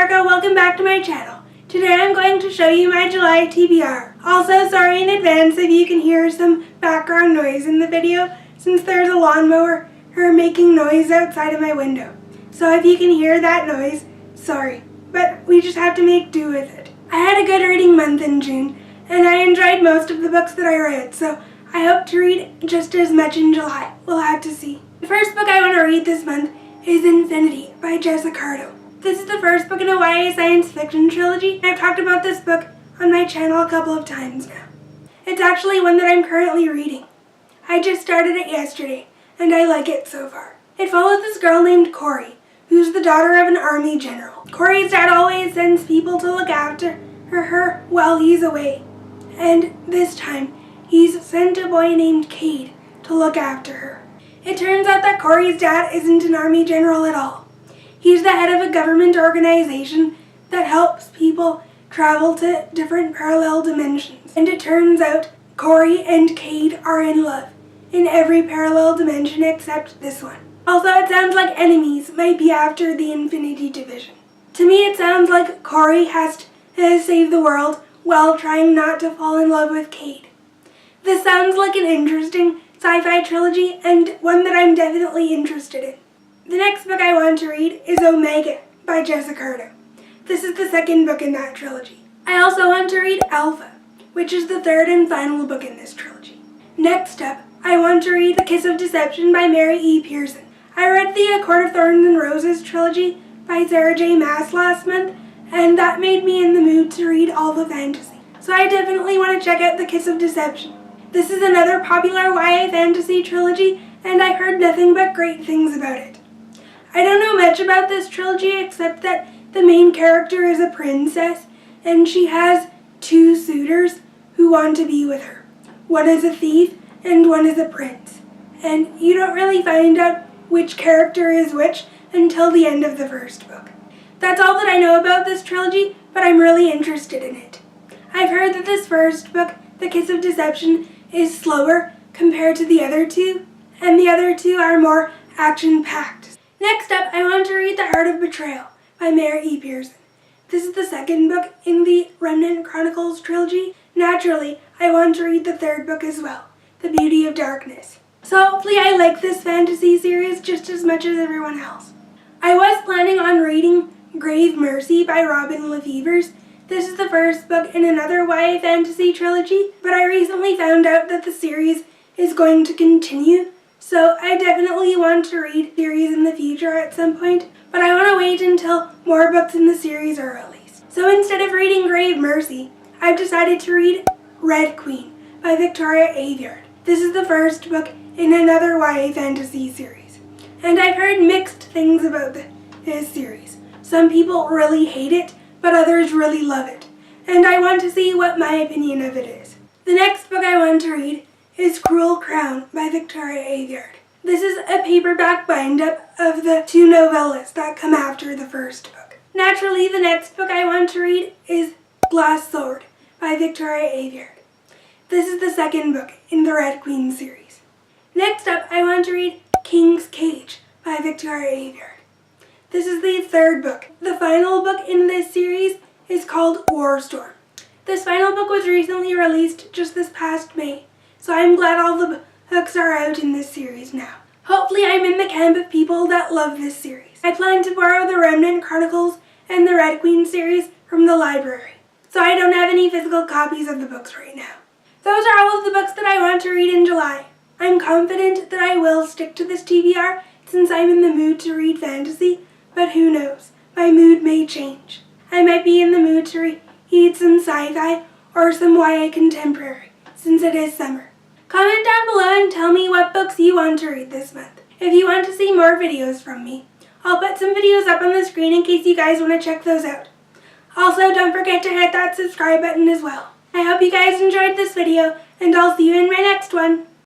America, welcome back to my channel. Today I'm going to show you my July T.B.R. Also, sorry in advance if you can hear some background noise in the video, since there's a lawnmower making noise outside of my window. So if you can hear that noise, sorry, but we just have to make do with it. I had a good reading month in June, and I enjoyed most of the books that I read, so I hope to read just as much in July. We'll have to see. The first book I want to read this month is Infinity by Jessica. This is the first book in a YA science fiction trilogy, and I've talked about this book on my channel a couple of times now. It's actually one that I'm currently reading. I just started it yesterday, and I like it so far. It follows this girl named Corey, who's the daughter of an army general. Corey's dad always sends people to look after her while he's away, and this time he's sent a boy named Cade to look after her. It turns out that Corey's dad isn't an army general at all. He's the head of a government organization that helps people travel to different parallel dimensions. And it turns out Corey and Cade are in love in every parallel dimension except this one. Also, it sounds like enemies might be after the Infinity Division. To me, it sounds like Corey has to save the world while trying not to fall in love with Cade. This sounds like an interesting sci-fi trilogy and one that I'm definitely interested in. The next book I want to read is Omega by Jessica. This is the second book in that trilogy. I also want to read Alpha, which is the third and final book in this trilogy. Next up, I want to read The Kiss of Deception by Mary E. Pearson. I read the A Court of Thorns and Roses trilogy by Sarah J. Maas last month, and that made me in the mood to read all the fantasy. So I definitely want to check out The Kiss of Deception. This is another popular YA fantasy trilogy, and I heard nothing but great things about it. I don't know much about this trilogy except that the main character is a princess, and she has two suitors who want to be with her. One is a thief, and one is a prince. And you don't really find out which character is which until the end of the first book. That's all that I know about this trilogy, but I'm really interested in it. I've heard that this first book, The Kiss of Deception, is slower compared to the other two, and the other two are more action-packed. Next up, I want to read The Heart of Betrayal by Mary E. Pearson. This is the second book in the Remnant Chronicles trilogy. Naturally, I want to read the third book as well, The Beauty of Darkness. So hopefully I like this fantasy series just as much as everyone else. I was planning on reading Grave Mercy by Robin Lefevers. This is the first book in another YA fantasy trilogy, but I recently found out that the series is going to continue, so I definitely want to read series in the future at some point, but I want to wait until more books in the series are released. So instead of reading Grave Mercy, I've decided to read Red Queen by Victoria Aveyard. This is the first book in another YA fantasy series, and I've heard mixed things about this series. Some people really hate it, but others really love it, and I want to see what my opinion of it is. The next book I want to read is Cruel Crown by Victoria Aveyard. This is a paperback bind-up of the two novellas that come after the first book. Naturally, the next book I want to read is Glass Sword by Victoria Aveyard. This is the second book in the Red Queen series. Next up, I want to read King's Cage by Victoria Aveyard. This is the third book. The final book in this series is called Warstorm. This final book was recently released just this past May, so I'm glad all the books are out in this series now. Hopefully I'm in the camp of people that love this series. I plan to borrow the Remnant Chronicles and the Red Queen series from the library, so I don't have any physical copies of the books right now. Those are all of the books that I want to read in July. I'm confident that I will stick to this T.B.R. since I'm in the mood to read fantasy, but who knows, my mood may change. I might be in the mood to read some sci-fi or some YA contemporary, since it is summer. Comment down below and tell me what books you want to read this month. If you want to see more videos from me, I'll put some videos up on the screen in case you guys want to check those out. Also, don't forget to hit that subscribe button as well. I hope you guys enjoyed this video, and I'll see you in my next one.